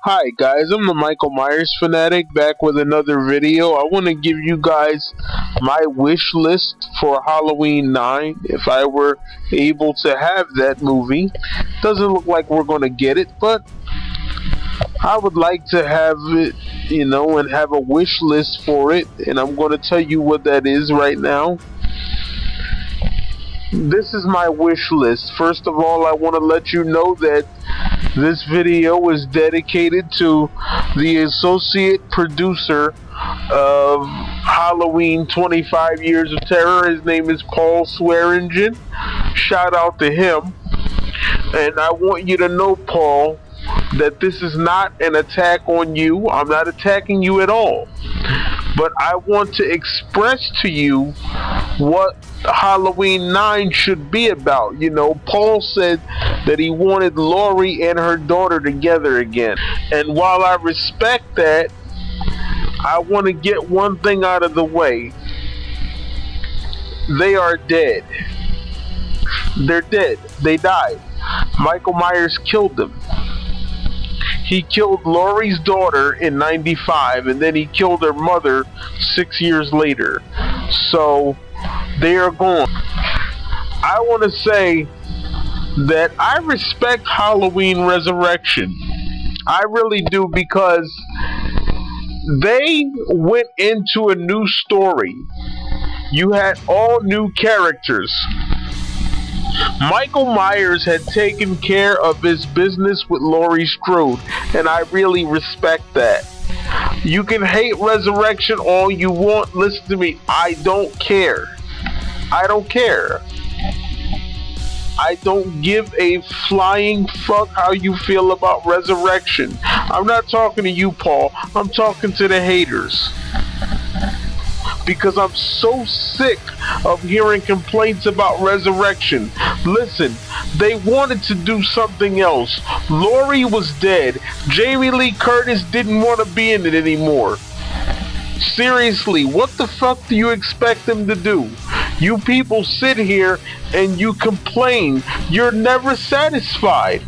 Hi guys, I'm the Michael Myers fanatic back with another video. I want to give you guys my wish list for Halloween 9 if I were able to have that movie. Doesn't look like we're going to get it, but I would like to have it, and have a wish list for it, and I'm going to tell you what that is right now. This is my wish list. First of all, I want to let you know that this video is dedicated to the associate producer of Halloween 25 Years of Terror. His name is Paul Swearingen. Shout out to him. And I want you to know, Paul, that this is not an attack on you. I'm not attacking you at all. But I want to express to you what Halloween 9 should be about. Paul said that he wanted Laurie and her daughter together again. And while I respect that, I want to get one thing out of the way. They are dead. They're dead. They died. Michael Myers killed them. He killed Laurie's daughter in '95, and then he killed her mother 6 years later. So they are gone. I want to say that I respect Halloween Resurrection. I really do, because they went into a new story. You had all new characters. Michael Myers had taken care of his business with Laurie Strode, and I really respect that. You can hate Resurrection all you want. Listen to me. I don't care. I don't care. I don't give a flying fuck how you feel about Resurrection. I'm not talking to you, Paul. I'm talking to the haters. Because I'm so sick of hearing complaints about Resurrection. Listen, they wanted to do something else. Laurie was dead. Jamie Lee Curtis didn't want to be in it anymore. Seriously, what the fuck do you expect them to do? You people sit here and you complain. You're never satisfied.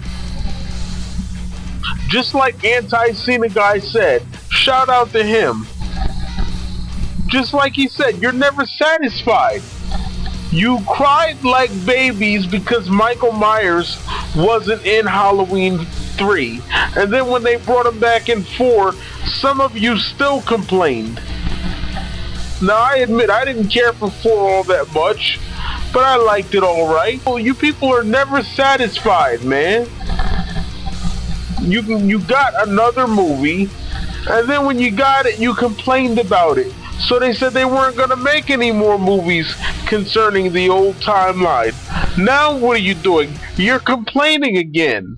Just like Anti-Cena Guy said, shout out to him. Just like he said, you're never satisfied. You cried like babies because Michael Myers wasn't in Halloween 3. And then when they brought him back in 4, some of you still complained. Now, I admit I didn't care for 4 all that much, but I liked it alright. Well, you people are never satisfied, man. You got another movie, and then when you got it, you complained about it. So they said they weren't going to make any more movies concerning the old timeline. Now what are you doing? You're complaining again.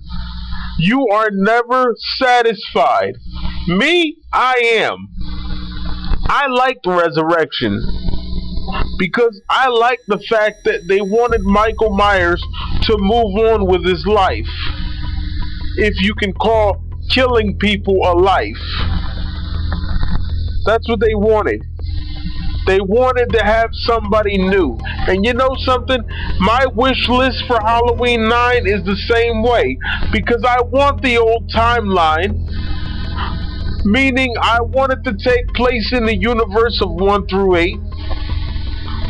You are never satisfied. Me, I am. I liked Resurrection because I like the fact that they wanted Michael Myers to move on with his life. If you can call killing people a life. That's what they wanted. They wanted to have somebody new. And you know something? My wish list for Halloween 9 is the same way. Because I want the old timeline. Meaning I want it to take place in the universe of 1 through 8.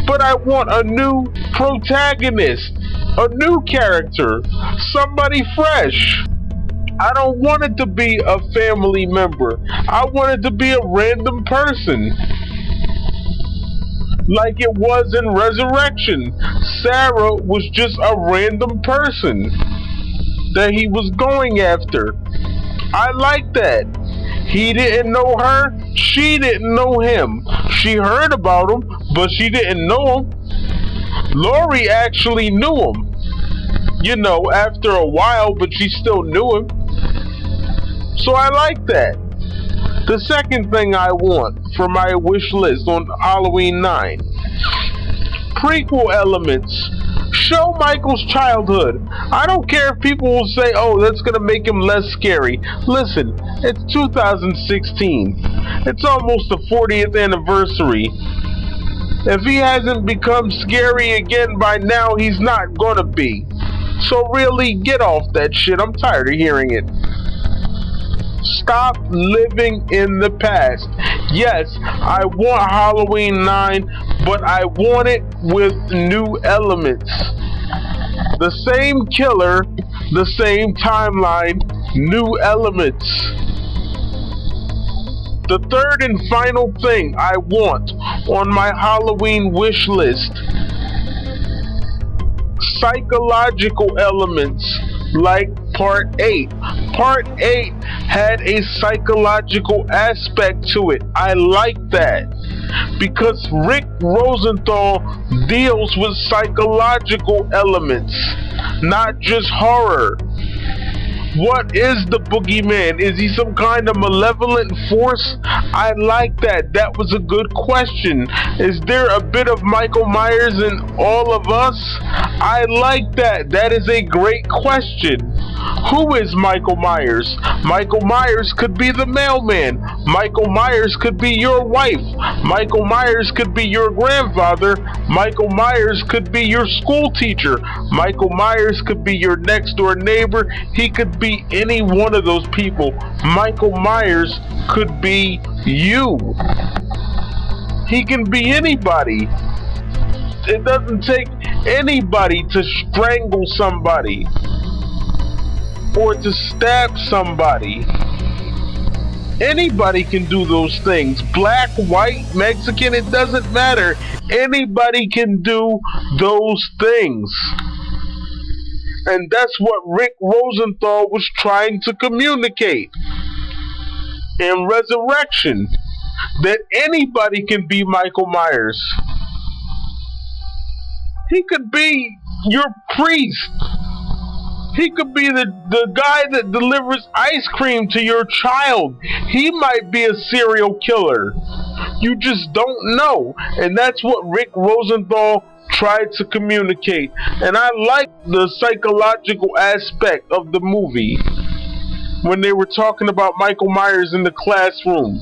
But I want a new protagonist. A new character. Somebody fresh. I don't want it to be a family member. I want it to be a random person. Like it was in Resurrection. Sarah was just a random person that he was going after. I like that. He didn't know her. She didn't know him. She heard about him, but she didn't know him. Laurie actually knew him. After a while, but she still knew him. So I like that. The second thing I want for my wish list on Halloween 9. Prequel elements. Show Michael's childhood. I don't care if people will say, oh, that's going to make him less scary. Listen, it's 2016. It's almost the 40th anniversary. If he hasn't become scary again by now, he's not going to be. So really, get off that shit. I'm tired of hearing it. Stop living in the past. Yes, I want Halloween 9, but I want it with new elements. The same killer, the same timeline, new elements. The third and final thing I want on my Halloween wish list: psychological elements like Part 8. Part 8 had a psychological aspect to it. I like that because Rick Rosenthal deals with psychological elements, not just horror. What is the boogeyman? Is he some kind of malevolent force? I like that. That was a good question. Is there a bit of Michael Myers in all of us? I like that. That is a great question. Who is Michael Myers? Michael Myers could be the mailman. Michael Myers could be your wife. Michael Myers could be your grandfather. Michael Myers could be your school teacher. Michael Myers could be your next door neighbor. He could be any one of those people. Michael Myers could be you. He can be anybody. It doesn't take anybody to strangle somebody or to stab somebody. Anybody can do those things. Black, white, Mexican, it doesn't matter. Anybody can do those things. And that's what Rick Rosenthal was trying to communicate in Resurrection. That anybody can be Michael Myers. He could be your priest. He could be the guy that delivers ice cream to your child. He might be a serial killer. You just don't know. And that's what Rick Rosenthal tried to communicate. And I like the psychological aspect of the movie when they were talking about Michael Myers in the classroom.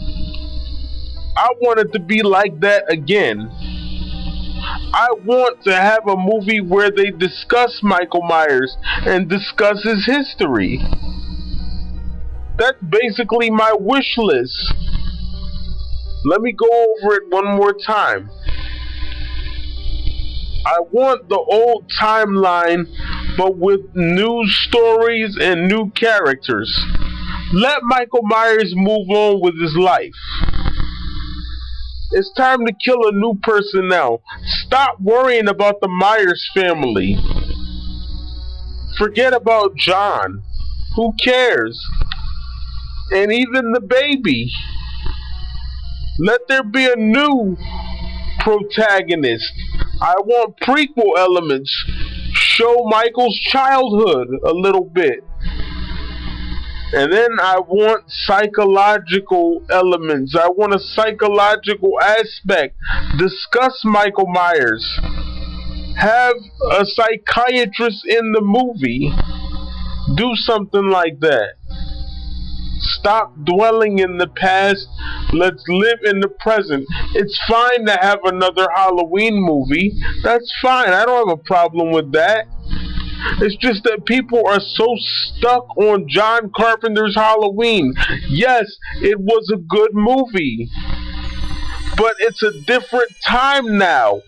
I want it to be like that again. I want to have a movie where they discuss Michael Myers and discuss his history. That's basically my wish list. Let me go over it one more time. I want the old timeline, but with new stories and new characters. Let Michael Myers move on with his life. It's time to kill a new person now. Stop worrying about the Myers family. Forget about John. Who cares? And even the baby. Let there be a new protagonist. I want prequel elements. Show Michael's childhood a little bit. And then I want psychological elements. I want a psychological aspect. Discuss Michael Myers. Have a psychiatrist in the movie. Do something like that. Stop dwelling in the past. Let's live in the present. It's fine to have another Halloween movie. That's fine. I don't have a problem with that. It's just that people are so stuck on John Carpenter's Halloween. Yes, it was a good movie, but it's a different time now.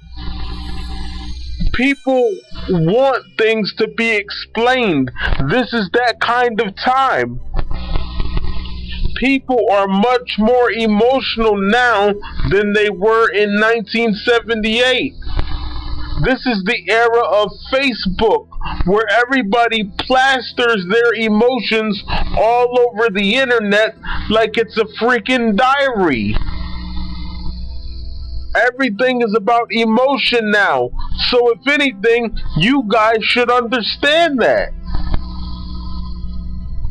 People want things to be explained. This is that kind of time. People are much more emotional now than they were in 1978. This is the era of Facebook, where everybody plasters their emotions all over the internet like it's a freaking diary. Everything is about emotion now. So if anything, you guys should understand that.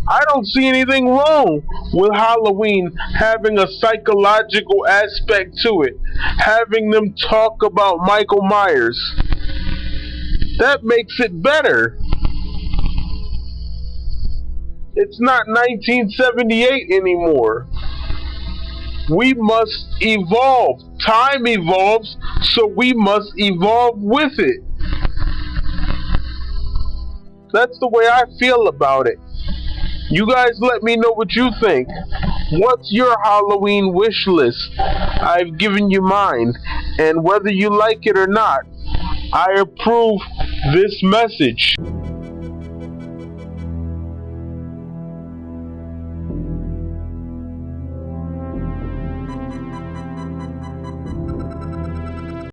I don't see anything wrong with Halloween having a psychological aspect to it. Having them talk about Michael Myers. That makes it better. It's not 1978 anymore. We must evolve. Time evolves, so we must evolve with it. That's the way I feel about it. You guys let me know what you think. What's your Halloween wish list? I've given you mine, and whether you like it or not, I approve this message.